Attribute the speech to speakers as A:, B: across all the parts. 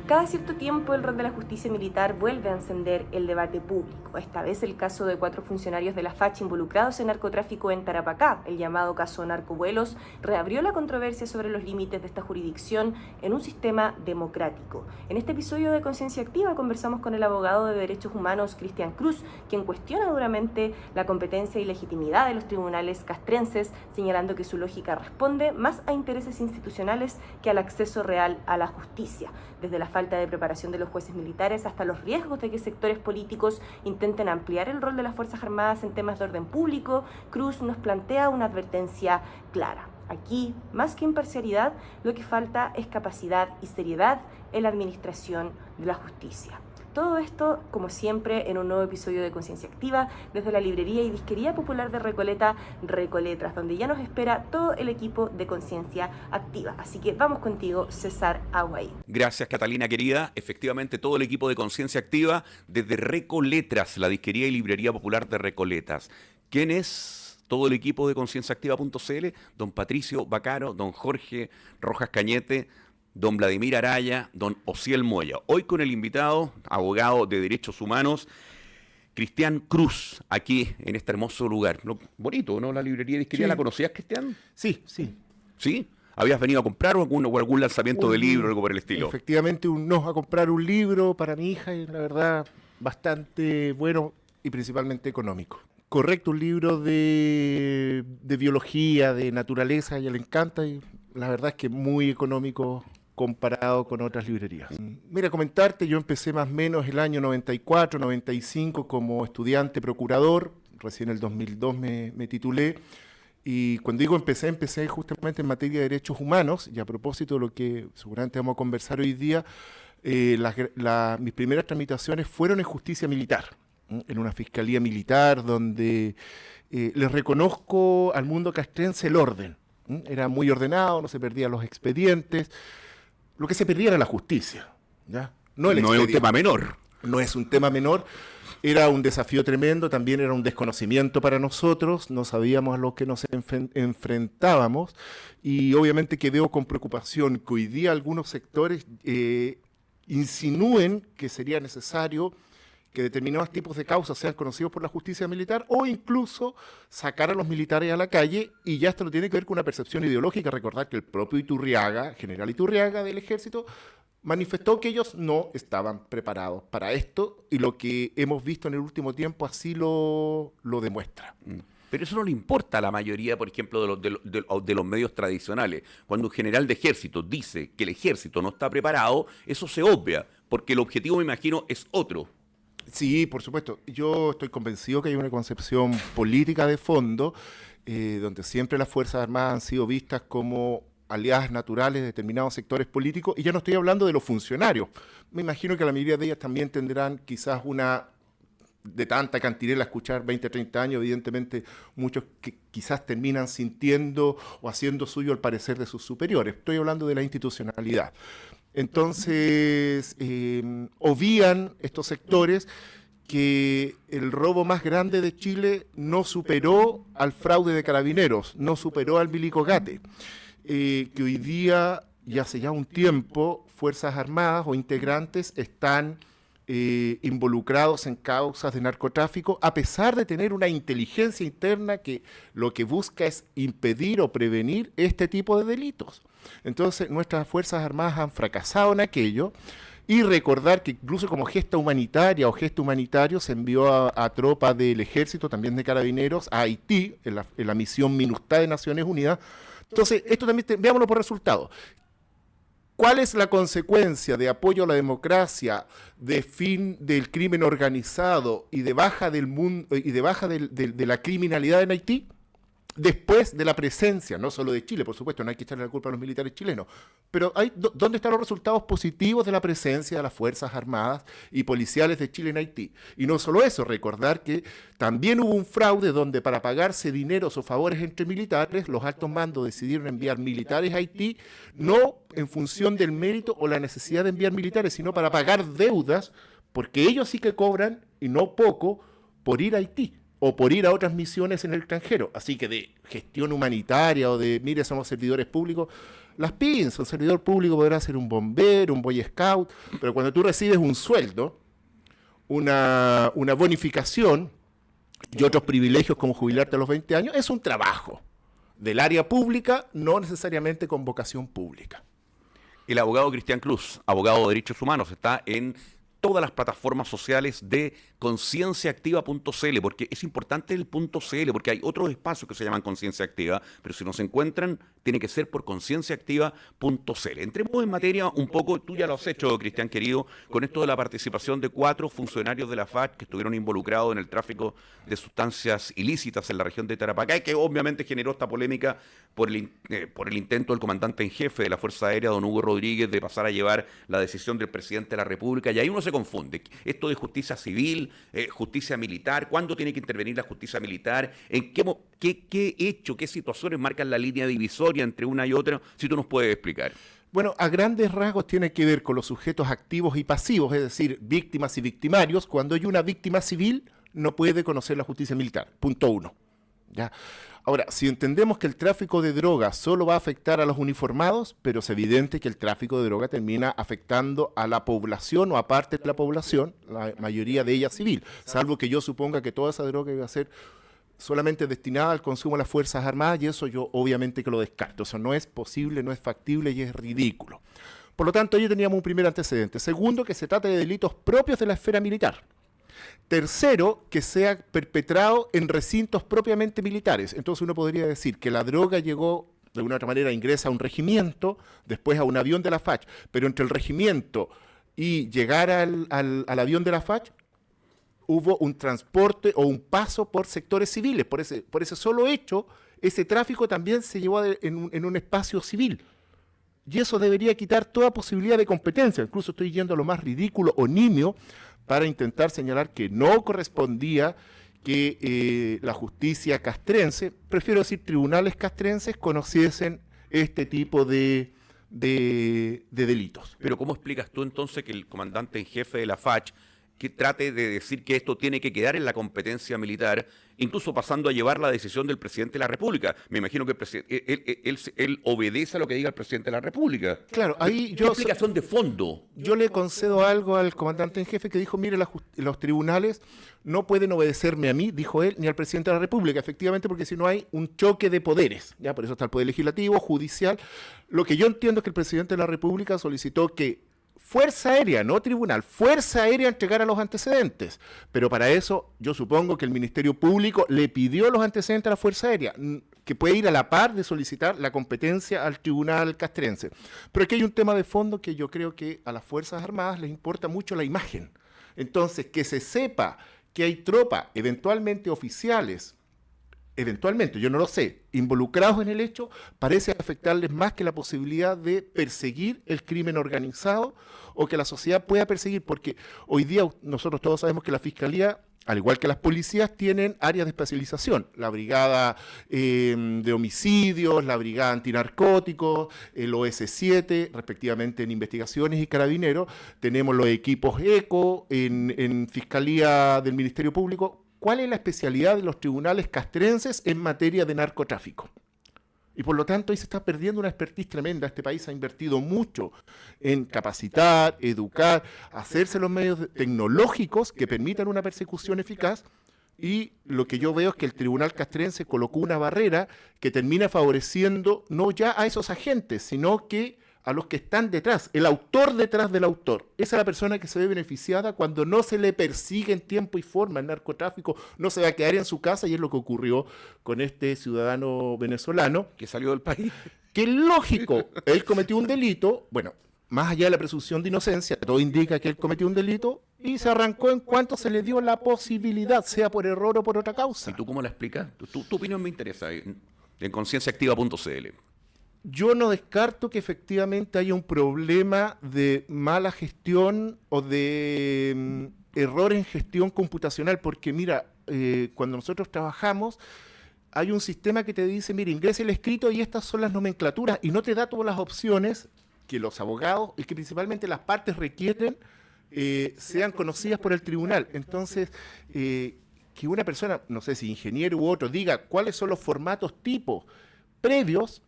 A: Cada cierto tiempo el rol de la justicia militar vuelve a encender el debate público. Esta vez el caso de 4 funcionarios de la FACH involucrados en narcotráfico en Tarapacá, el llamado caso Narcovuelos, reabrió la controversia sobre los límites de esta jurisdicción en un sistema democrático. En este episodio de Conciencia Activa conversamos con el abogado de derechos humanos Cristian Cruz, quien cuestiona duramente la competencia y legitimidad de los tribunales castrenses, señalando que su lógica responde más a intereses institucionales que al acceso real a la justicia. Desde la falta de preparación de los jueces militares hasta los riesgos de que sectores políticos intenten ampliar el rol de las Fuerzas Armadas en temas de orden público, Cruz nos plantea una advertencia clara. Aquí, más que imparcialidad, lo que falta es capacidad y seriedad en la administración de la justicia. Todo esto, como siempre, en un nuevo episodio de Conciencia Activa, desde la librería y disquería popular de Recoleta, Recoletras, donde ya nos espera todo el equipo de Conciencia Activa. Así que vamos contigo, César Aguay.
B: Gracias, Catalina querida. Efectivamente, todo el equipo de Conciencia Activa desde Recoletras, la disquería y librería popular de Recoletas. ¿Quién es todo el equipo de concienciaactiva.cl? Don Patricio Bacaro, don Jorge Rojas Cañete, don Vladimir Araya, don Osiel Moya. Hoy con el invitado, abogado de derechos humanos, Cristian Cruz, aquí en este hermoso lugar. Bonito, ¿no? La librería de disquería, sí. ¿La conocías, Cristian?
C: Sí, sí.
B: ¿Sí? ¿Habías venido a comprar o algún lanzamiento de libro o algo por el estilo?
C: Efectivamente, a comprar un libro para mi hija, y la verdad, bastante bueno y principalmente económico. Correcto, un libro de biología, de naturaleza, a ella le encanta y la verdad es que muy económico comparado con otras librerías. Mira, comentarte, yo empecé más o menos el año 94, 95 como estudiante procurador, recién en el 2002 me titulé, y cuando digo empecé justamente en materia de derechos humanos, y a propósito de lo que seguramente vamos a conversar hoy día, mis primeras tramitaciones fueron en justicia militar, en una fiscalía militar donde les reconozco al mundo castrense el orden. Era muy ordenado, no se perdían los expedientes. Lo que se perdía era la justicia, ¿ya? No es un tema menor. No es un tema menor. Era un desafío tremendo, también era un desconocimiento para nosotros, no sabíamos a lo que nos enfrentábamos y obviamente que veo con preocupación que hoy día algunos sectores insinúen que sería necesario que determinados tipos de causas sean conocidos por la justicia militar o incluso sacar a los militares a la calle, y ya esto no tiene que ver con una percepción ideológica. Recordar que el propio Iturriaga, general Iturriaga del ejército, manifestó que ellos no estaban preparados para esto y lo que hemos visto en el último tiempo así lo demuestra.
B: Pero eso no le importa a la mayoría, por ejemplo, de los medios tradicionales. Cuando un general de ejército dice que el ejército no está preparado, eso se obvia, porque el objetivo, me imagino, es otro.
C: Sí, por supuesto. Yo estoy convencido que hay una concepción política de fondo, donde siempre las Fuerzas Armadas han sido vistas como aliadas naturales de determinados sectores políticos, y ya no estoy hablando de los funcionarios. Me imagino que la mayoría de ellas también tendrán quizás de tanta cantinela escuchar 20, 30 años, evidentemente muchos que quizás terminan sintiendo o haciendo suyo el parecer de sus superiores. Estoy hablando de la institucionalidad. Entonces, obvían estos sectores que el robo más grande de Chile no superó al fraude de Carabineros, no superó al Milicogate, que hoy día, y hace ya un tiempo, Fuerzas Armadas o integrantes están involucrados en causas de narcotráfico, a pesar de tener una inteligencia interna que lo que busca es impedir o prevenir este tipo de delitos. Entonces, nuestras Fuerzas Armadas han fracasado en aquello, y recordar que incluso como gesta humanitaria o gesto humanitario se envió a tropas del ejército, también de Carabineros, a Haití, en la misión MINUSTAH de Naciones Unidas. Entonces, esto también, veámoslo por resultados. ¿Cuál es la consecuencia de apoyo a la democracia, de fin del crimen organizado y de baja del mundo y de baja de la criminalidad en Haití? Después de la presencia, no solo de Chile, por supuesto, no hay que echarle la culpa a los militares chilenos, pero ¿dónde están los resultados positivos de la presencia de las Fuerzas Armadas y policiales de Chile en Haití? Y no solo eso, recordar que también hubo un fraude donde para pagarse dineros o favores entre militares, los altos mandos decidieron enviar militares a Haití, no en función del mérito o la necesidad de enviar militares, sino para pagar deudas, porque ellos sí que cobran, y no poco, por ir a Haití o por ir a otras misiones en el extranjero. Así que de gestión humanitaria o de, mire, somos servidores públicos, las pinzas. Un servidor público podrá ser un bombero, un boy scout, pero cuando tú recibes un sueldo, una bonificación y otros privilegios como jubilarte a los 20 años, es un trabajo del área pública, no necesariamente con vocación pública.
B: El abogado Cristian Cruz, abogado de derechos humanos, está en todas las plataformas sociales de concienciaactiva.cl, porque es importante el .cl, porque hay otros espacios que se llaman Conciencia Activa, pero si nos encuentran, tiene que ser por concienciaactiva.cl. Entremos en materia un poco, tú ya lo has hecho, Cristian querido, con esto de la participación de 4 funcionarios de la FACH que estuvieron involucrados en el tráfico de sustancias ilícitas en la región de Tarapacá, y que obviamente generó esta polémica por el intento del comandante en jefe de la Fuerza Aérea, don Hugo Rodríguez, de pasar a llevar la decisión del presidente de la República, y ahí uno se confunde. Esto de justicia civil, justicia militar, ¿cuándo tiene que intervenir la justicia militar? ¿En qué hecho, qué situaciones marcan la línea divisoria entre una y otra? Si tú nos puedes explicar.
C: Bueno, a grandes rasgos tiene que ver con los sujetos activos y pasivos, es decir, víctimas y victimarios. Cuando hay una víctima civil, no puede conocer la justicia militar. Punto 1. ¿Ya? Ahora, si entendemos que el tráfico de drogas solo va a afectar a los uniformados, pero es evidente que el tráfico de droga termina afectando a la población o a parte de la población, la mayoría de ella civil, salvo que yo suponga que toda esa droga iba a ser solamente destinada al consumo de las Fuerzas Armadas, y eso yo obviamente que lo descarto. Eso no es posible, no es factible y es ridículo. Por lo tanto, ahí teníamos un primer antecedente. Segundo, que se trata de delitos propios de la esfera militar. Tercero, que sea perpetrado en recintos propiamente militares. Entonces uno podría decir que la droga llegó, de alguna otra manera, ingresa a un regimiento, después a un avión de la FACH, pero entre el regimiento y llegar al avión de la FACH, hubo un transporte o un paso por sectores civiles. Por ese solo hecho, ese tráfico también se llevó en un espacio civil. Y eso debería quitar toda posibilidad de competencia. Incluso estoy yendo a lo más ridículo o nimio para intentar señalar que no correspondía que la justicia castrense, prefiero decir tribunales castrenses, conociesen este tipo de delitos.
B: Pero ¿cómo explicas tú entonces que el comandante en jefe de la FACH que trate de decir que esto tiene que quedar en la competencia militar, incluso pasando a llevar la decisión del presidente de la República? Me imagino que él obedece a lo que diga el presidente de la República.
C: Claro, ahí
B: ¿Qué explicación de fondo?
C: Yo le concedo algo al comandante en jefe que dijo, mire, los tribunales no pueden obedecerme a mí, dijo él, ni al presidente de la República, efectivamente, porque si no hay un choque de poderes, ya por eso está el poder legislativo, judicial. Lo que yo entiendo es que el presidente de la República solicitó que Fuerza Aérea, no tribunal, Fuerza Aérea entregara los antecedentes, pero para eso yo supongo que el Ministerio Público le pidió los antecedentes a la Fuerza Aérea, que puede ir a la par de solicitar la competencia al tribunal castrense. Pero aquí hay un tema de fondo que yo creo que a las Fuerzas Armadas les importa mucho la imagen. Entonces, que se sepa que hay tropas, eventualmente oficiales, eventualmente, yo no lo sé, involucrados en el hecho, parece afectarles más que la posibilidad de perseguir el crimen organizado o que la sociedad pueda perseguir, porque hoy día nosotros todos sabemos que la Fiscalía, al igual que las policías, tienen áreas de especialización. La brigada de homicidios, la brigada antinarcóticos, el OS7, respectivamente en investigaciones y carabineros. Tenemos los equipos ECO en Fiscalía del Ministerio Público. ¿Cuál es la especialidad de los tribunales castrenses en materia de narcotráfico? Y por lo tanto ahí se está perdiendo una expertise tremenda. Este país ha invertido mucho en capacitar, educar, hacerse los medios tecnológicos que permitan una persecución eficaz, y lo que yo veo es que el tribunal castrense colocó una barrera que termina favoreciendo no ya a esos agentes, sino que a los que están detrás, el autor detrás del autor. Esa es la persona que se ve beneficiada cuando no se le persigue en tiempo y forma. El narcotráfico no se va a quedar en su casa, y es lo que ocurrió con este ciudadano venezolano.
B: Que salió del país.
C: Que es lógico, él cometió un delito, bueno, más allá de la presunción de inocencia, todo indica que él cometió un delito y se arrancó en cuanto se le dio la posibilidad, sea por error o por otra causa.
B: ¿Y tú cómo la explicas? Tu opinión me interesa en concienciaactiva.cl.
C: Yo no descarto que efectivamente haya un problema de mala gestión o de error en gestión computacional, porque mira, cuando nosotros trabajamos, hay un sistema que te dice, mira, ingresa el escrito y estas son las nomenclaturas, y no te da todas las opciones que los abogados y que principalmente las partes requieren sean conocidas por el tribunal. Entonces, que una persona, no sé si ingeniero u otro, diga cuáles son los formatos tipos previos,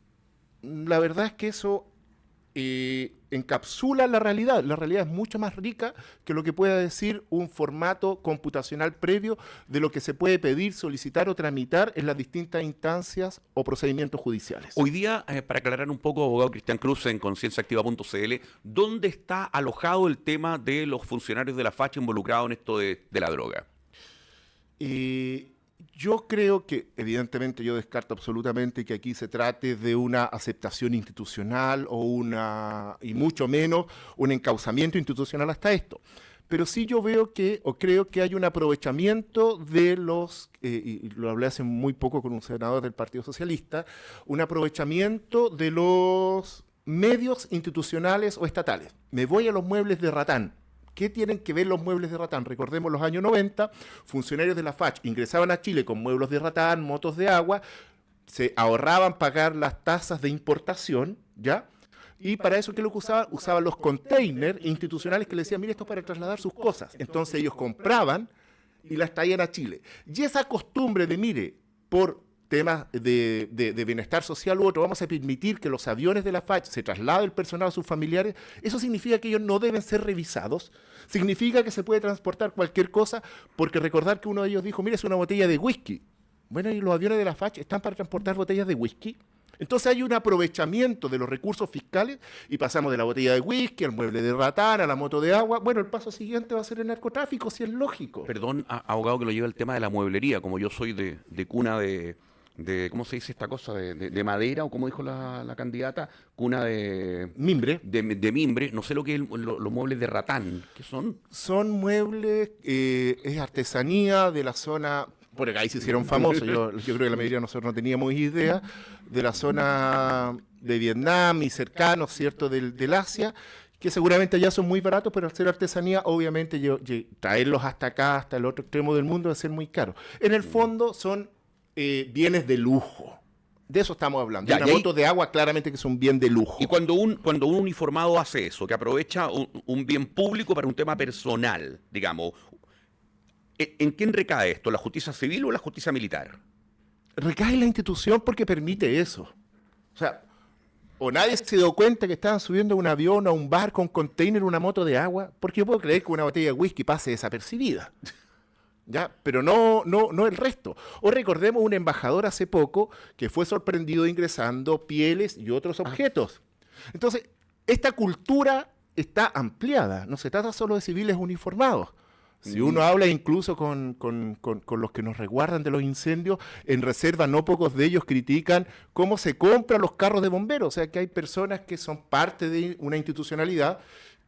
C: la verdad es que eso encapsula la realidad. La realidad es mucho más rica que lo que pueda decir un formato computacional previo de lo que se puede pedir, solicitar o tramitar en las distintas instancias o procedimientos judiciales.
B: Hoy día, para aclarar un poco, abogado Cristian Cruz, en concienciaactiva.cl, ¿dónde está alojado el tema de los funcionarios de la facha involucrados en esto de la droga?
C: Yo creo que, evidentemente, yo descarto absolutamente que aquí se trate de una aceptación institucional y mucho menos un encauzamiento institucional hasta esto. Pero sí yo veo creo que hay un aprovechamiento de y lo hablé hace muy poco con un senador del Partido Socialista, un aprovechamiento de los medios institucionales o estatales. Me voy a los muebles de Ratán. ¿Qué tienen que ver los muebles de Ratán? Recordemos los años 90, funcionarios de la FACH ingresaban a Chile con muebles de Ratán, motos de agua, se ahorraban pagar las tasas de importación, ¿ya? Y para eso, ¿qué es lo que usaban? Usaban los containers institucionales que le decían, mire, esto es para trasladar sus cosas. Entonces ellos compraban y las traían a Chile. Y esa costumbre de, mire, por temas de bienestar social u otro, vamos a permitir que los aviones de la FACH se traslade el personal a sus familiares, eso significa que ellos no deben ser revisados, significa que se puede transportar cualquier cosa, porque recordar que uno de ellos dijo, mire, es una botella de whisky. Bueno, ¿y los aviones de la FACH están para transportar botellas de whisky? Entonces hay un aprovechamiento de los recursos fiscales y pasamos de la botella de whisky al mueble de Ratán, a la moto de agua. Bueno, el paso siguiente va a ser el narcotráfico, si es lógico.
B: Perdón, abogado, que lo lleva el tema de la mueblería, como yo soy de cuna de ¿cómo se dice esta cosa? De madera, o como dijo la candidata, cuna de...
C: Mimbre.
B: De mimbre. No sé lo que es los muebles de Ratán. ¿Qué son?
C: Son muebles, es artesanía de la zona... Porque ahí se hicieron famosos, yo creo que la mayoría de nosotros no teníamos idea, de la zona de Vietnam y cercanos, ¿cierto?, del Asia, que seguramente allá son muy baratos, pero al ser artesanía, obviamente traerlos hasta acá, hasta el otro extremo del mundo, va a ser muy caro. En el fondo son bienes de lujo. De eso estamos hablando. Una moto de agua claramente que es un bien de lujo.
B: Y cuando un uniformado hace eso, que aprovecha un bien público para un tema personal, digamos, ¿en quién recae esto? ¿La justicia civil o la justicia militar?
C: Recae en la institución porque permite eso. O sea, o nadie se dio cuenta que estaban subiendo a un avión, a un barco, a un container, una moto de agua, porque yo puedo creer que una botella de whisky pase desapercibida. ¿Ya? Pero no el resto. O recordemos un embajador hace poco que fue sorprendido ingresando pieles y otros objetos. Entonces, esta cultura está ampliada. No se trata solo de civiles uniformados. Si uno habla incluso con los que nos resguardan de los incendios, en reserva no pocos de ellos critican cómo se compran los carros de bomberos. O sea, que hay personas que son parte de una institucionalidad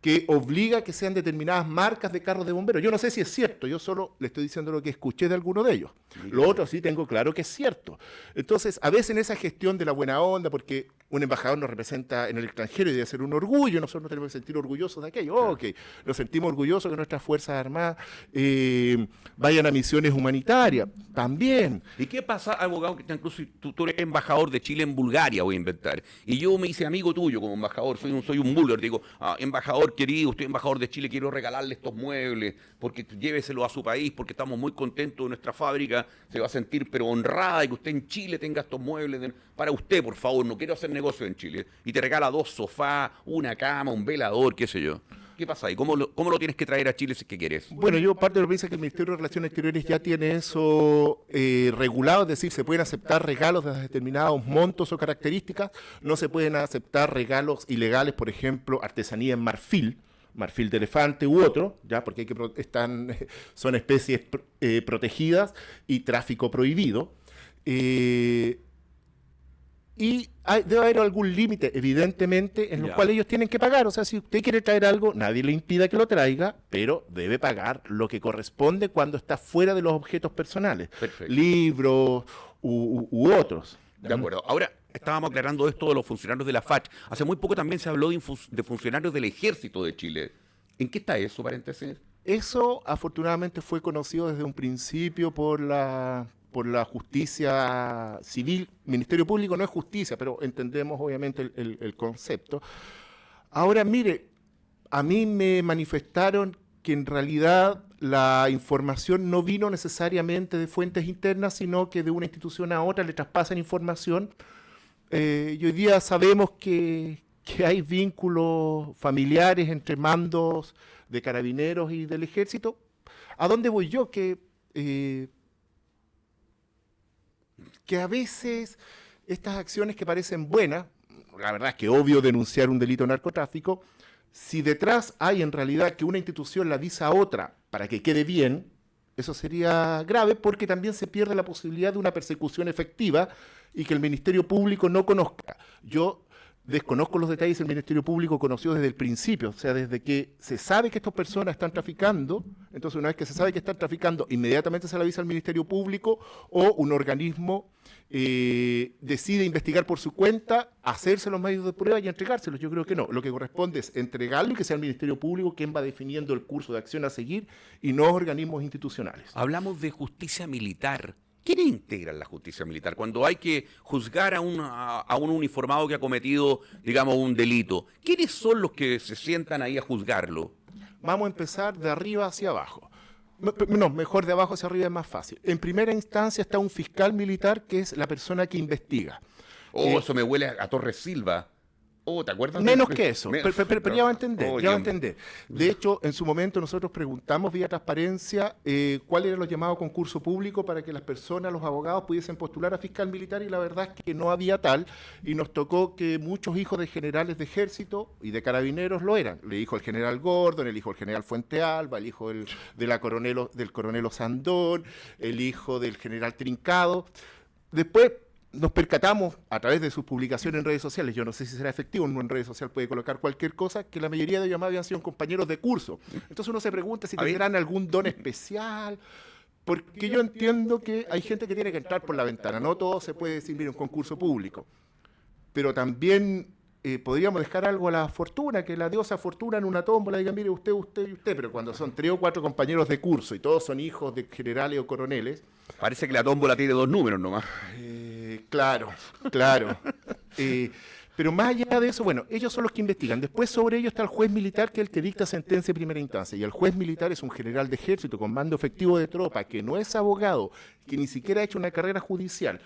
C: que obliga a que sean determinadas marcas de carros de bomberos. Yo no sé si es cierto, yo solo le estoy diciendo lo que escuché de alguno de ellos. Lo otro sí tengo claro que es cierto. Entonces, a veces en esa gestión de la buena onda, porque un embajador nos representa en el extranjero y debe ser un orgullo, nosotros nos tenemos que sentir orgullosos de aquello. Ok, nos sentimos orgullosos que nuestras Fuerzas Armadas vayan a misiones humanitarias, también.
B: ¿Y qué pasa, abogado, que incluso tú eres embajador de Chile en Bulgaria, voy a inventar, y yo me hice amigo tuyo como embajador, soy un búlgaro, te digo, embajador querido, usted embajador de Chile, quiero regalarle estos muebles, porque lléveselo a su país, porque estamos muy contentos de nuestra fábrica, se va a sentir pero honrada de que usted en Chile tenga estos muebles para usted, por favor, no quiero hacer negocio en Chile, y te regala 2 sofás, una cama, un velador, qué sé yo. ¿Qué pasa ahí? ¿Cómo lo tienes que traer a Chile si es que quieres?
C: Bueno, yo parte de lo que pienso es que el Ministerio de Relaciones Exteriores ya tiene eso regulado, es decir, se pueden aceptar regalos de determinados montos o características, no se pueden aceptar regalos ilegales, por ejemplo, artesanía en marfil de elefante u otro, ya porque son especies protegidas y tráfico prohibido. Y debe haber algún límite, evidentemente, en el cual ellos tienen que pagar. O sea, si usted quiere traer algo, nadie le impida que lo traiga, pero debe pagar lo que corresponde cuando está fuera de los objetos personales.
B: Perfecto.
C: Libros u otros.
B: De acuerdo. Ahora, estábamos aclarando esto de los funcionarios de la FACH. Hace muy poco también se habló de funcionarios del Ejército de Chile. ¿En qué está eso, paréntesis?
C: Eso, afortunadamente, fue conocido desde un principio por la justicia civil. Ministerio Público no es justicia, pero entendemos obviamente el concepto. Ahora, mire, a mí me manifestaron que en realidad la información no vino necesariamente de fuentes internas, sino que de una institución a otra le traspasan información. Y hoy día sabemos que que hay vínculos familiares entre mandos de carabineros y del ejército. ¿A dónde voy yo? Que a veces estas acciones que parecen buenas, la verdad es que obvio denunciar un delito de narcotráfico, si detrás hay en realidad que una institución la avisa a otra para que quede bien, eso sería grave porque también se pierde la posibilidad de una persecución efectiva y que el Ministerio Público no conozca. Yo desconozco los detalles del Ministerio Público, conoció desde el principio, o sea, desde que se sabe que estas personas están traficando, entonces una vez que se sabe que están traficando, inmediatamente se le avisa al Ministerio Público o un organismo decide investigar por su cuenta, hacerse los medios de prueba y entregárselos. Yo creo que no. Lo que corresponde es entregarlo y que sea el Ministerio Público quien va definiendo el curso de acción a seguir y no organismos institucionales.
B: Hablamos de justicia militar. ¿Quiénes integran la justicia militar? Cuando hay que juzgar a un uniformado que ha cometido, digamos, un delito, ¿quiénes son los que se sientan ahí a juzgarlo?
C: Vamos a empezar de arriba hacia abajo. No, mejor de abajo hacia arriba es más fácil. En primera instancia está un fiscal militar que es la persona que investiga.
B: Eso me huele a Torres Silva. ¿Te acuerdas?
C: Menos que eso, pero ya va a entender,
B: ya
C: va a entender. De hecho, en su momento nosotros preguntamos vía transparencia cuál era los llamados concurso público para que las personas, los abogados, pudiesen postular a fiscal militar y la verdad es que no había tal y nos tocó que muchos hijos de generales de ejército y de carabineros lo eran. El hijo del general Gordon, el hijo del general Fuente Alba, el hijo del coronel Sandón, el hijo del general Trincado. Después nos percatamos a través de sus publicaciones en redes sociales, yo no sé si será efectivo, uno en redes sociales puede colocar cualquier cosa, que la mayoría de ellos más habían sido compañeros de curso. Entonces uno se pregunta si tendrán algún don especial, porque yo entiendo que hay gente que tiene que entrar por la ventana, no todo se puede decir, mire, un concurso público, pero también podríamos dejar algo a la fortuna, que la diosa fortuna en una tómbola diga, mire, usted, usted y usted, pero cuando son 3 o 4 compañeros de curso y todos son hijos de generales o coroneles.
B: Parece que la tómbola tiene 2 números nomás.
C: Claro. Pero más allá de eso, bueno, ellos son los que investigan. Después sobre ellos está el juez militar, que es el que dicta sentencia en primera instancia. Y el juez militar es un general de ejército con mando efectivo de tropa, que no es abogado, que ni siquiera ha hecho una carrera judicial.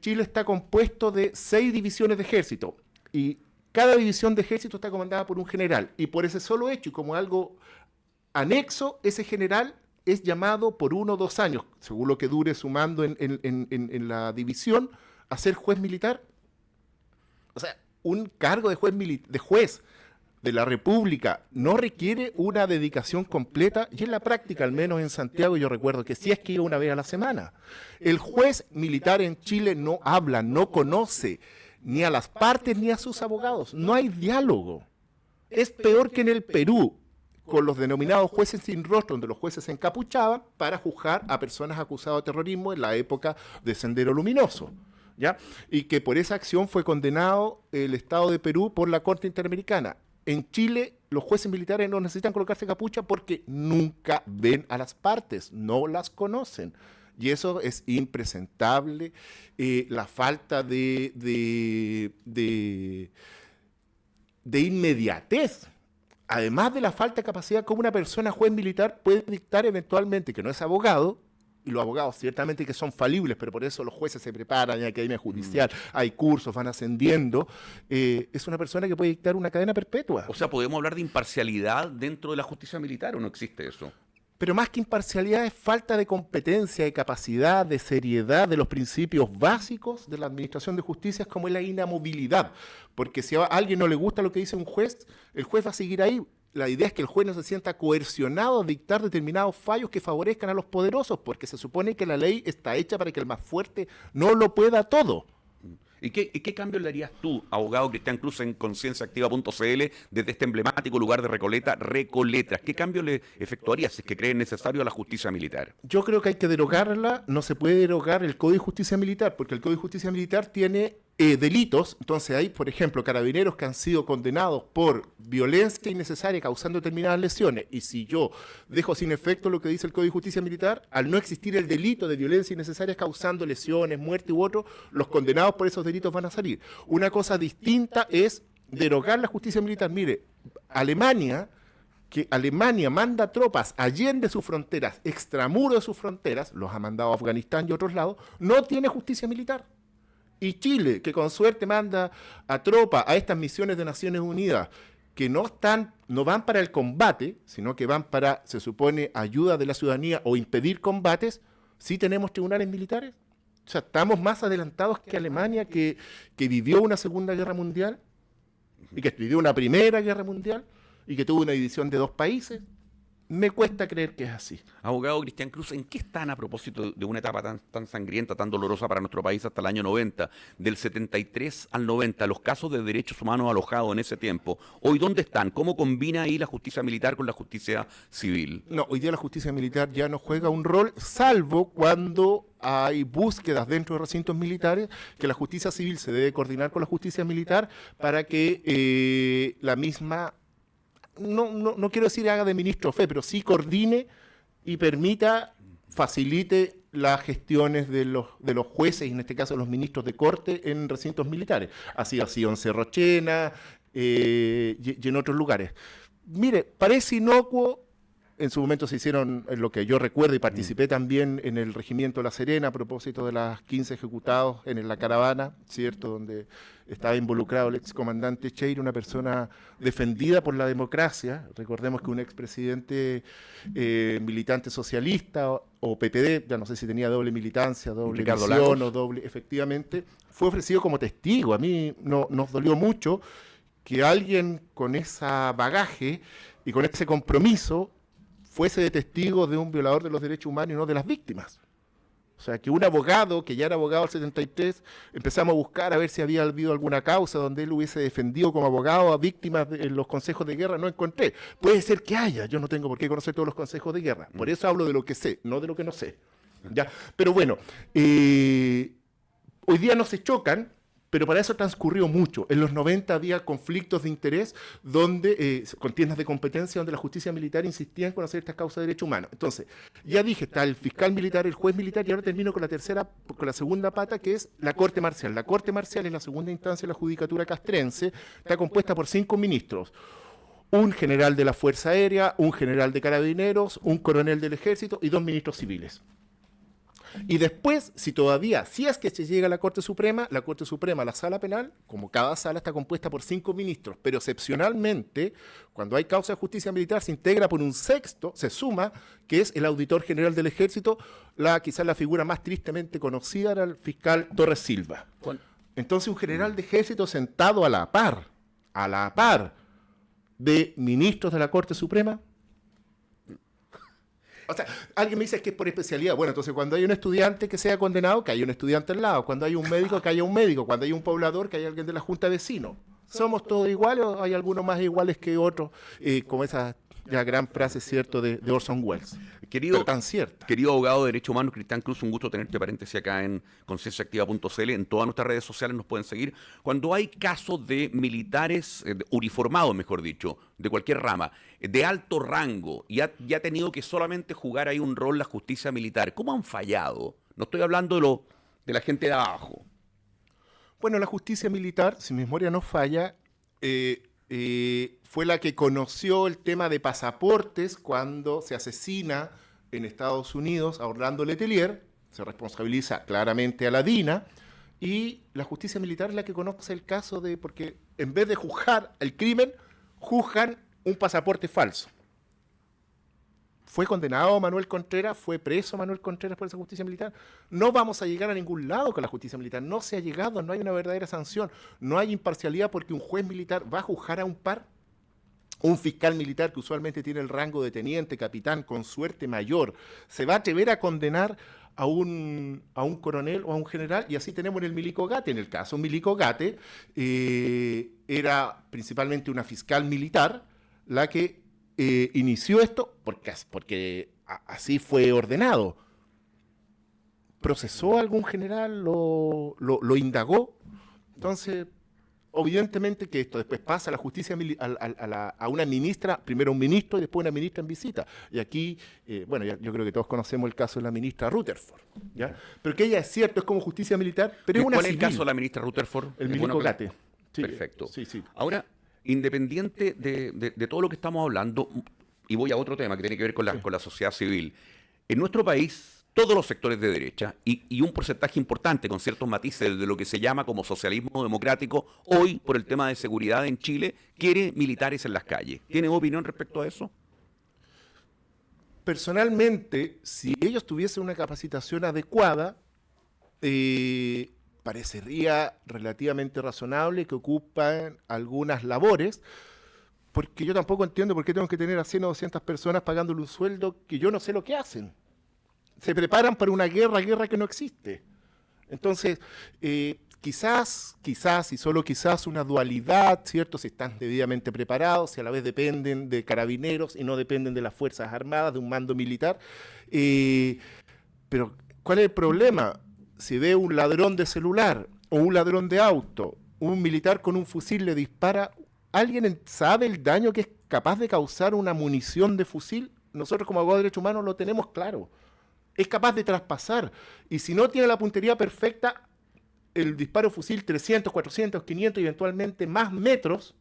C: Chile está compuesto de 6 divisiones de ejército. Y cada división de ejército está comandada por un general. Y por ese solo hecho, y como algo anexo, ese general es llamado por 1 o 2 años, según lo que dure su mando en la división, a ser juez militar. O sea, un cargo de juez de la República no requiere una dedicación completa, y en la práctica, al menos en Santiago, yo recuerdo que sí es que iba una vez a la semana. El juez militar en Chile no habla, no conoce ni a las partes ni a sus abogados. No hay diálogo. Es peor que en el Perú, con los denominados jueces sin rostro, donde los jueces se encapuchaban para juzgar a personas acusadas de terrorismo en la época de Sendero Luminoso, ¿ya? Y que por esa acción fue condenado el Estado de Perú por la Corte Interamericana. En Chile, los jueces militares no necesitan colocarse capucha porque nunca ven a las partes, no las conocen. Y eso es impresentable. La falta de inmediatez. Además de la falta de capacidad, como una persona juez militar puede dictar eventualmente, que no es abogado, y los abogados ciertamente que son falibles, pero por eso los jueces se preparan, hay academia judicial, hay cursos, van ascendiendo, es una persona que puede dictar una cadena perpetua.
B: O sea, ¿podemos hablar de imparcialidad dentro de la justicia militar o no existe eso?
C: Pero más que imparcialidad es falta de competencia, de capacidad, de seriedad, de los principios básicos de la administración de justicia, como es la inamovilidad. Porque si a alguien no le gusta lo que dice un juez, el juez va a seguir ahí. La idea es que el juez no se sienta coercionado a dictar determinados fallos que favorezcan a los poderosos, porque se supone que la ley está hecha para que el más fuerte no lo pueda todo.
B: ¿Y qué cambio le harías tú, abogado Cristian Cruz, en concienciaactiva.cl, desde este emblemático lugar de Recoleta, Recoletras? ¿Qué cambio le efectuarías si es que creen necesario a la justicia militar?
C: Yo creo que hay que derogarla. No se puede derogar el Código de Justicia Militar, porque el Código de Justicia Militar tiene delitos. Entonces hay, por ejemplo, carabineros que han sido condenados por violencia innecesaria causando determinadas lesiones. Y si yo dejo sin efecto lo que dice el Código de Justicia Militar, al no existir el delito de violencia innecesaria causando lesiones, muerte u otro, los condenados por esos delitos van a salir. Una cosa distinta es derogar la justicia militar. Mire, Alemania manda tropas allende sus fronteras, extramuros de sus fronteras, los ha mandado a Afganistán y otros lados, no tiene justicia militar. Y Chile, que con suerte manda a tropa a estas misiones de Naciones Unidas, que no van para el combate, sino que van para, se supone, ayuda de la ciudadanía o impedir combates, ¿sí tenemos tribunales militares? O sea, estamos más adelantados que Alemania, que vivió una Segunda Guerra Mundial, y que vivió una Primera Guerra Mundial, y que tuvo una división de 2 países. Me cuesta creer que es así.
B: Abogado Cristian Cruz, ¿en qué están a propósito de una etapa tan sangrienta, tan dolorosa para nuestro país hasta el año 90, del 73 al 90, los casos de derechos humanos alojados en ese tiempo? ¿Hoy dónde están? ¿Cómo combina ahí la justicia militar con la justicia civil?
C: No, hoy día la justicia militar ya no juega un rol, salvo cuando hay búsquedas dentro de recintos militares, que la justicia civil se debe coordinar con la justicia militar para que la misma... No quiero decir haga de ministro de fe, pero sí coordine y facilite las gestiones de los jueces, y en este caso los ministros de corte, en recintos militares. Así ha sido en Cerro Chena y en otros lugares. Mire, parece inocuo. En su momento se hicieron, en lo que yo recuerdo, y participé también en el Regimiento La Serena a propósito de las 15 ejecutados en la caravana, ¿cierto?, donde estaba involucrado el excomandante Cheire, una persona defendida por la democracia. Recordemos que un expresidente militante socialista o PPD, ya no sé si tenía doble militancia, doble misión o doble, efectivamente, fue ofrecido como testigo. A mí nos dolió mucho que alguien con ese bagaje y con ese compromiso fuese de testigo de un violador de los derechos humanos y no de las víctimas. O sea, que un abogado, que ya era abogado del 73, empezamos a buscar a ver si había habido alguna causa donde él hubiese defendido como abogado a víctimas en los consejos de guerra. No encontré. Puede ser que haya, yo no tengo por qué conocer todos los consejos de guerra. Por eso hablo de lo que sé, no de lo que no sé. ¿Ya? Pero bueno, hoy día no se chocan, pero para eso transcurrió mucho. En los 90 había conflictos de interés, contiendas de competencia, donde la justicia militar insistía en conocer estas causas de derechos humanos. Entonces, ya dije, está el fiscal militar, el juez militar, y ahora termino con la segunda pata, que es la Corte Marcial. La Corte Marcial es la segunda instancia de la judicatura castrense, está compuesta por 5 ministros. Un general de la Fuerza Aérea, un general de Carabineros, un coronel del Ejército y 2 ministros civiles. Y después, si es que se llega a la Corte Suprema, la Sala Penal, como cada sala, está compuesta por 5 ministros, pero excepcionalmente, cuando hay causa de justicia militar, se integra por un sexto, se suma, que es el auditor general del Ejército. Quizás la figura más tristemente conocida era el fiscal Torres Silva. Entonces, un general de Ejército sentado a la par de ministros de la Corte Suprema. O sea, alguien me dice que es por especialidad. Bueno, entonces cuando hay un estudiante que sea condenado, que haya un estudiante al lado. Cuando hay un médico, que haya un médico. Cuando hay un poblador, que haya alguien de la Junta de Vecinos. ¿Somos todos iguales o hay algunos más iguales que otros? Como esa gran frase, ¿cierto?, de Orson Welles. Pero tan cierta.
B: Querido abogado de Derechos Humanos, Cristian Cruz, un gusto tenerte paréntesis acá en concienciaactiva.cl. En todas nuestras redes sociales nos pueden seguir. Cuando hay casos de militares, uniformados, mejor dicho, de cualquier rama, de alto rango, y ha tenido que solamente jugar ahí un rol la justicia militar, ¿cómo han fallado? No estoy hablando de la gente de abajo.
C: Bueno, la justicia militar, si mi memoria no falla, fue la que conoció el tema de pasaportes cuando se asesina en Estados Unidos a Orlando Letelier. Se responsabiliza claramente a la DINA, y la justicia militar es la que conoce el caso porque en vez de juzgar el crimen, juzgan un pasaporte falso. Fue condenado Manuel Contreras, fue preso Manuel Contreras por esa justicia militar. No vamos a llegar a ningún lado con la justicia militar. No se ha llegado, no hay una verdadera sanción. No hay imparcialidad porque un juez militar va a juzgar a un par. Un fiscal militar que usualmente tiene el rango de teniente, capitán, con suerte mayor, se va a atrever a condenar a un coronel o a un general. Y así tenemos en el Milico Gate. En el caso Milico Gate era principalmente una fiscal militar la que inició esto porque así fue ordenado. ¿Procesó a algún general? ¿Lo indagó? Entonces, evidentemente que esto después pasa a la justicia, a una ministra, primero un ministro y después una ministra en visita. Y aquí, yo creo que todos conocemos el caso de la ministra Rutherford, ¿ya? Pero que ella es cierto, es como justicia militar, pero es una
B: ¿Cuál es
C: civil.
B: el caso de la ministra Rutherford?
C: El Milico Gate. Sí,
B: perfecto.
C: Sí.
B: Ahora, independiente de todo lo que estamos hablando, y voy a otro tema que tiene que ver con la sociedad civil, en nuestro país todos los sectores de derecha y un porcentaje importante con ciertos matices de lo que se llama como socialismo democrático, hoy por el tema de seguridad en Chile, quiere militares en las calles. ¿Tiene opinión respecto a eso?
C: Personalmente, si ellos tuviesen una capacitación adecuada, parecería relativamente razonable que ocupan algunas labores, porque yo tampoco entiendo por qué tengo que tener a 100 o 200 personas pagándole un sueldo que yo no sé lo que hacen. Se preparan para una guerra que no existe. Entonces, quizás y solo quizás una dualidad, ¿cierto? Si están debidamente preparados, si a la vez dependen de carabineros y no dependen de las Fuerzas Armadas, de un mando militar. Pero, ¿cuál es el problema? Si ve un ladrón de celular o un ladrón de auto, un militar con un fusil le dispara, ¿alguien sabe el daño que es capaz de causar una munición de fusil? Nosotros como abogados de derechos humanos lo tenemos claro. Es capaz de traspasar. Y si no tiene la puntería perfecta, el disparo de fusil 300, 400, 500 y eventualmente más metros,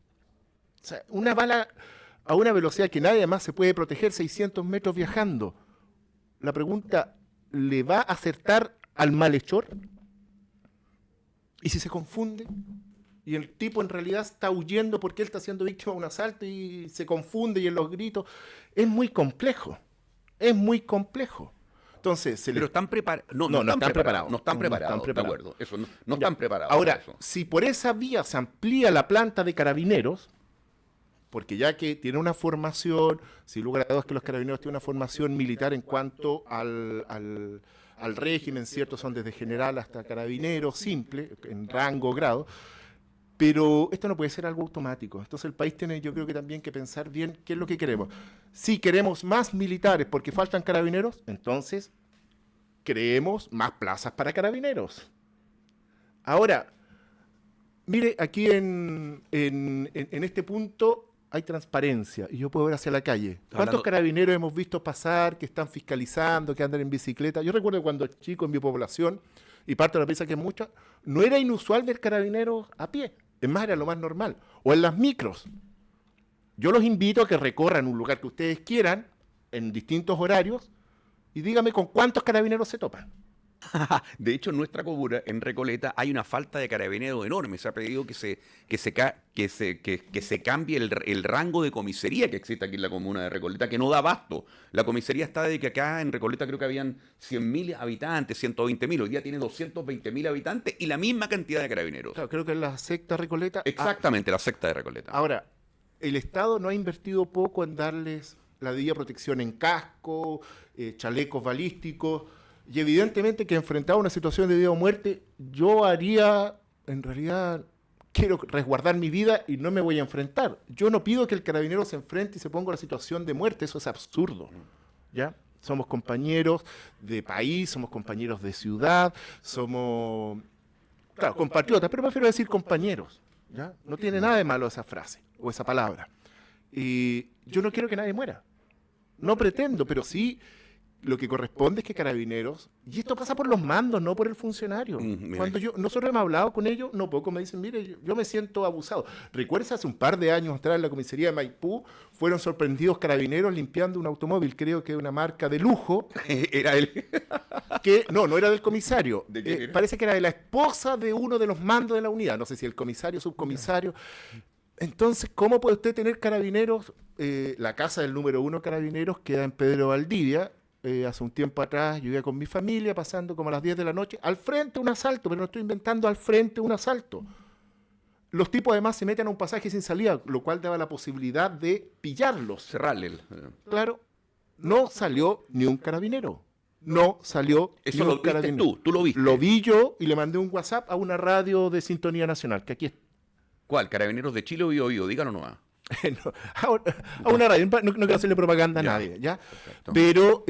C: o sea, una bala a una velocidad que nadie más se puede proteger, 600 metros viajando. La pregunta, ¿le va a acertar al malhechor? ¿Y si se confunde? Y el tipo en realidad está huyendo porque él está siendo víctima de un asalto y se confunde y en los gritos. Es muy complejo. Es muy complejo. Entonces,
B: pero están preparados. No están preparados. No están preparados, de acuerdo. Eso, no están preparados.
C: Ahora,
B: eso.
C: Si por esa vía se amplía la planta de carabineros, porque ya que tiene una formación, sin lugar a dudas que los carabineros tienen una formación militar en cuanto al régimen, ¿cierto? Son desde general hasta carabinero, simple, en rango, grado. Pero esto no puede ser algo automático. Entonces el país tiene, yo creo que también que pensar bien qué es lo que queremos. Si queremos más militares porque faltan carabineros, entonces creemos más plazas para carabineros. Ahora, mire, aquí en este punto hay transparencia y yo puedo ver hacia la calle. ¿Cuántos carabineros hemos visto pasar, que están fiscalizando, que andan en bicicleta? Yo recuerdo cuando chico en mi población, y parte de la piensa que es mucha, no era inusual ver carabineros a pie. Es más, era lo más normal. O en las micros. Yo los invito a que recorran un lugar que ustedes quieran, en distintos horarios, y dígame con cuántos carabineros se topan.
B: De hecho, en nuestra comuna, en Recoleta, hay una falta de carabineros enorme. Se ha pedido que se cambie el rango de comisaría que existe aquí en la comuna de Recoleta, que no da abasto. La comisaría está de que acá en Recoleta creo que habían 100.000 habitantes, 120.000. Hoy día tiene 220.000 habitantes y la misma cantidad de carabineros.
C: Claro, creo que es la secta Recoleta.
B: Exactamente, la secta de Recoleta.
C: Ahora, el Estado no ha invertido poco en darles la debida protección en casco, chalecos balísticos. Y evidentemente que enfrentado a una situación de vida o muerte, yo haría, en realidad, quiero resguardar mi vida y no me voy a enfrentar. Yo no pido que el carabinero se enfrente y se ponga en la situación de muerte, eso es absurdo, ¿ya? Somos compañeros de país, somos compañeros de ciudad, somos, claro, compatriotas, pero prefiero decir compañeros, ¿ya? No tiene nada de malo esa frase o esa palabra. Y yo no quiero que nadie muera, no pretendo, pero sí. Lo que corresponde es que Carabineros, y esto pasa por los mandos, no por el funcionario. Cuando nosotros hemos hablado con ellos, no poco me dicen, mire, yo me siento abusado. ¿Recuerdas hace un par de años atrás en la comisaría de Maipú, fueron sorprendidos Carabineros limpiando un automóvil, creo que de una marca de lujo?
B: ¿Era él?
C: Que no era del comisario.
B: ¿De quién era?
C: Parece que era de la esposa de uno de los mandos de la unidad, no sé si el comisario, subcomisario. Entonces, ¿cómo puede usted tener Carabineros? La casa del número 1 Carabineros queda en Pedro Valdivia. Hace un tiempo atrás yo iba con mi familia pasando como a las 10 de la noche, al frente un asalto, pero no estoy inventando, al frente un asalto. Los tipos además se meten a un pasaje sin salida, lo cual daba la posibilidad de pillarlos.
B: Cerrarle.
C: Claro, no salió ni un carabinero. No salió
B: Eso
C: ni
B: lo
C: un
B: viste
C: carabinero.
B: tú lo viste.
C: Lo vi yo y le mandé un WhatsApp a una radio de Sintonía Nacional, que aquí está.
B: ¿Cuál? ¿Carabineros de Chile o Biobío? Díganlo nomás.
C: No, a una radio, no quiero hacerle propaganda a nadie, ¿ya?
B: Perfecto.
C: Pero,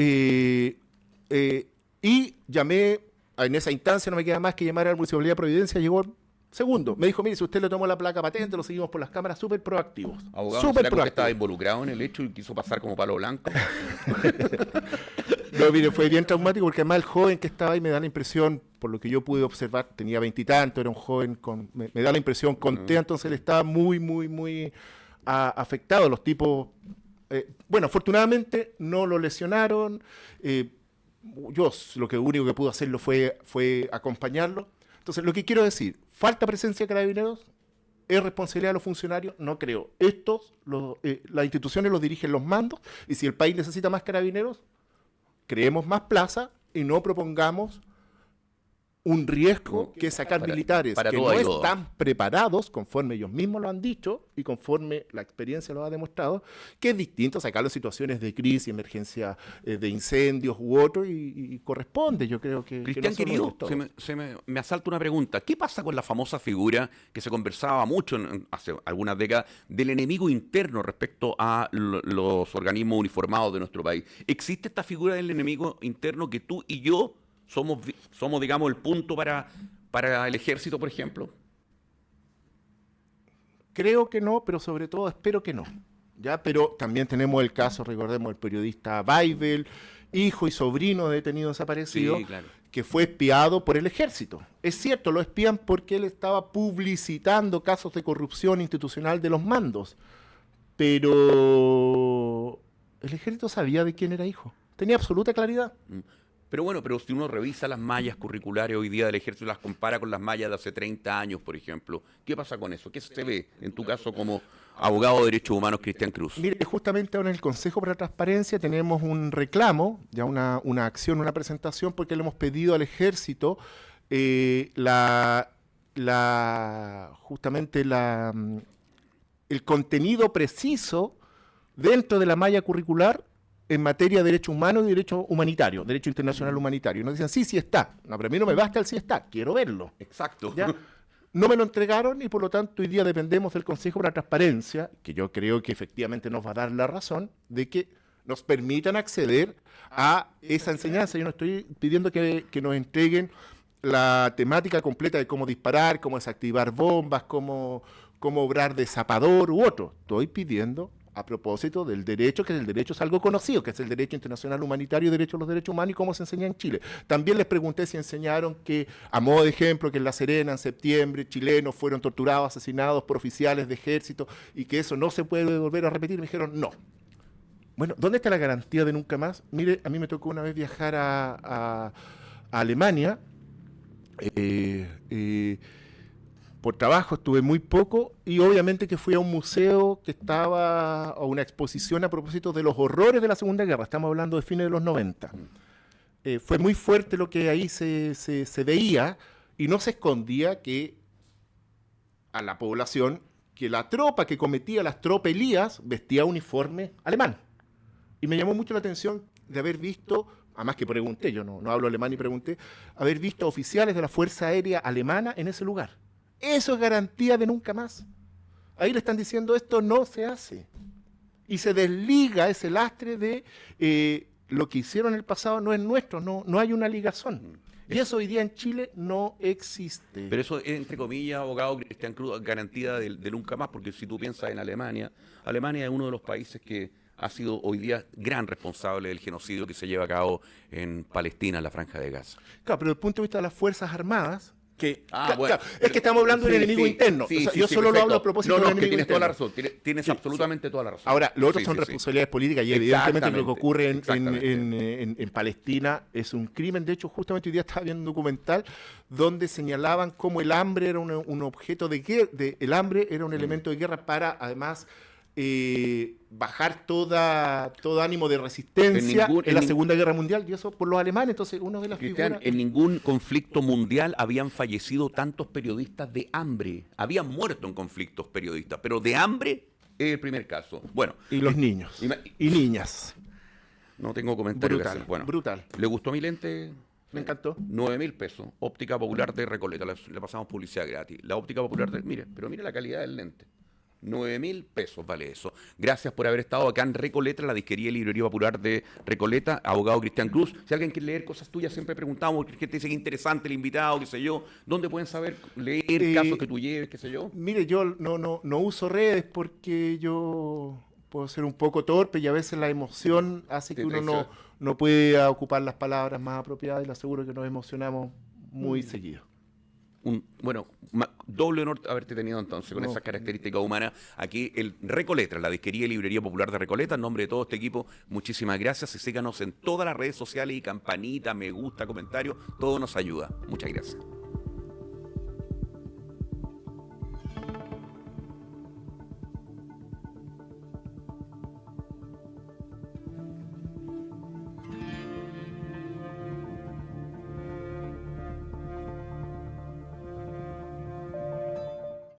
C: y llamé, en esa instancia no me queda más que llamar a la Municipalidad de Providencia, llegó el segundo, me dijo, mire, si usted le tomó la placa patente, lo seguimos por las cámaras, súper proactivos.
B: Abogado,
C: Súper
B: ¿será que usted estaba
C: proactivos.
B: involucrado en el hecho y quiso pasar como palo blanco?
C: No, mire, fue bien traumático porque además el joven que estaba ahí me da la impresión, por lo que yo pude observar, tenía 20 y tanto, era un joven, me da la impresión, conté, entonces él estaba muy afectado. Los tipos, bueno, afortunadamente no lo lesionaron, Yo lo que único que pude hacerlo fue acompañarlo. Entonces, lo que quiero decir, falta presencia de carabineros, es responsabilidad de los funcionarios, no creo. Las instituciones los dirigen los mandos, y si el país necesita más carabineros, creemos más plazas y no propongamos un riesgo que es sacar militares que no están preparados, conforme ellos mismos lo han dicho y conforme la experiencia lo ha demostrado, que es distinto sacarlo en situaciones de crisis, emergencia de incendios u otro, y corresponde, yo creo que...
B: Cristian, querido, me asalta una pregunta. ¿Qué pasa con la famosa figura que se conversaba mucho hace algunas décadas del enemigo interno respecto a los organismos uniformados de nuestro país? ¿Existe esta figura del enemigo interno que tú y yo somos, digamos, el punto para el ejército, por ejemplo?
C: Creo que no, pero sobre todo espero que no. ¿Ya? Pero también tenemos el caso, recordemos, el periodista Weibel, hijo y sobrino de detenido desaparecido,
B: sí, claro,
C: que fue espiado por el ejército. Es cierto, lo espían porque él estaba publicitando casos de corrupción institucional de los mandos, pero el ejército sabía de quién era hijo. Tenía absoluta claridad.
B: Pero bueno, pero si uno revisa las mallas curriculares hoy día del ejército y las compara con las mallas de hace 30 años, por ejemplo, ¿qué pasa con eso? ¿Qué se ve en tu caso como abogado de derechos humanos, Cristian Cruz?
C: Mire, justamente ahora en el Consejo para la Transparencia tenemos un reclamo, ya una acción, una presentación, porque le hemos pedido al ejército justamente el contenido preciso dentro de la malla curricular en materia de derechos humanos y derecho humanitario, derecho internacional humanitario. Y nos dicen, sí está. No, pero a mí no me basta el sí está, quiero verlo.
B: Exacto.
C: ¿Ya? No me lo entregaron y por lo tanto hoy día dependemos del Consejo para la Transparencia, que yo creo que efectivamente nos va a dar la razón de que nos permitan acceder a esa enseñanza. Yo no estoy pidiendo que nos entreguen la temática completa de cómo disparar, cómo desactivar bombas, cómo obrar de zapador u otro. Estoy pidiendo a propósito del derecho, que el derecho es algo conocido, que es el derecho internacional humanitario y derecho a los derechos humanos y cómo se enseña en Chile. También les pregunté si enseñaron que, a modo de ejemplo, que en La Serena, en septiembre, chilenos fueron torturados, asesinados por oficiales de ejército y que eso no se puede volver a repetir. Me dijeron, no. Bueno, ¿dónde está la garantía de nunca más? Mire, a mí me tocó una vez viajar a Alemania, por trabajo estuve muy poco y obviamente que fui a un museo que estaba, a una exposición a propósito de los horrores de la Segunda Guerra, estamos hablando de fines de los 90. Fue muy fuerte lo que ahí se veía y no se escondía que a la población que la tropa que cometía las tropelías vestía uniforme alemán. Y me llamó mucho la atención de haber visto, además que pregunté, yo no hablo alemán y pregunté, haber visto oficiales de la Fuerza Aérea Alemana en ese lugar. Eso es garantía de nunca más. Ahí le están diciendo esto no se hace. Y se desliga ese lastre de lo que hicieron en el pasado no es nuestro, no hay una ligazón. Y eso hoy día en Chile no existe.
B: Pero eso es, entre comillas, abogado Cristian Cruz, garantía de nunca más, porque si tú piensas en Alemania, Alemania es uno de los países que ha sido hoy día gran responsable del genocidio que se lleva a cabo en Palestina, en la Franja de Gaza.
C: Claro, pero desde el punto de vista de las Fuerzas Armadas,
B: bueno,
C: claro, es que estamos hablando del enemigo interno. Yo solo lo hablo a propósito del enemigo
B: tienes
C: interno.
B: toda la razón, tienes absolutamente toda la razón.
C: Ahora, lo otro son responsabilidades políticas y evidentemente lo que ocurre en Palestina es un crimen. De hecho, justamente hoy día estaba viendo un documental donde señalaban cómo el hambre era un objeto de guerra, el hambre era un elemento de guerra para, además, bajar todo ánimo de resistencia en la Segunda Guerra Mundial, y eso por los alemanes. Entonces, uno de las figuras...
B: En ningún conflicto mundial habían fallecido tantos periodistas de hambre. Habían muerto en conflictos periodistas, pero de hambre es el primer caso. Bueno,
C: y los niños y niñas.
B: No tengo comentarios que
C: brutal,
B: hacer. Bueno,
C: brutal.
B: ¿Le gustó mi lente?
C: Me encantó.
B: 9.000 pesos. Óptica Popular de Recoleta. Le pasamos publicidad gratis. La Óptica Popular de... Mire la calidad del lente. 9.000 pesos vale eso. Gracias por haber estado acá en Recoleta, la disquería y librería popular de Recoleta, abogado Cristian Cruz. Si alguien quiere leer cosas tuyas, siempre preguntamos, que te dice que interesante el invitado, qué sé yo. ¿Dónde pueden saber leer casos que tú lleves, qué sé yo?
C: Mire, yo no uso redes porque yo puedo ser un poco torpe y a veces la emoción hace que uno no puede ocupar las palabras más apropiadas, y le aseguro que nos emocionamos muy seguido.
B: Bueno, doble honor haberte tenido entonces, con esas características humanas. Aquí el Recoletras, la disquería y librería popular de Recoleta, en nombre de todo este equipo, muchísimas gracias y síganos en todas las redes sociales y campanita, me gusta, comentario, todo nos ayuda. Muchas gracias.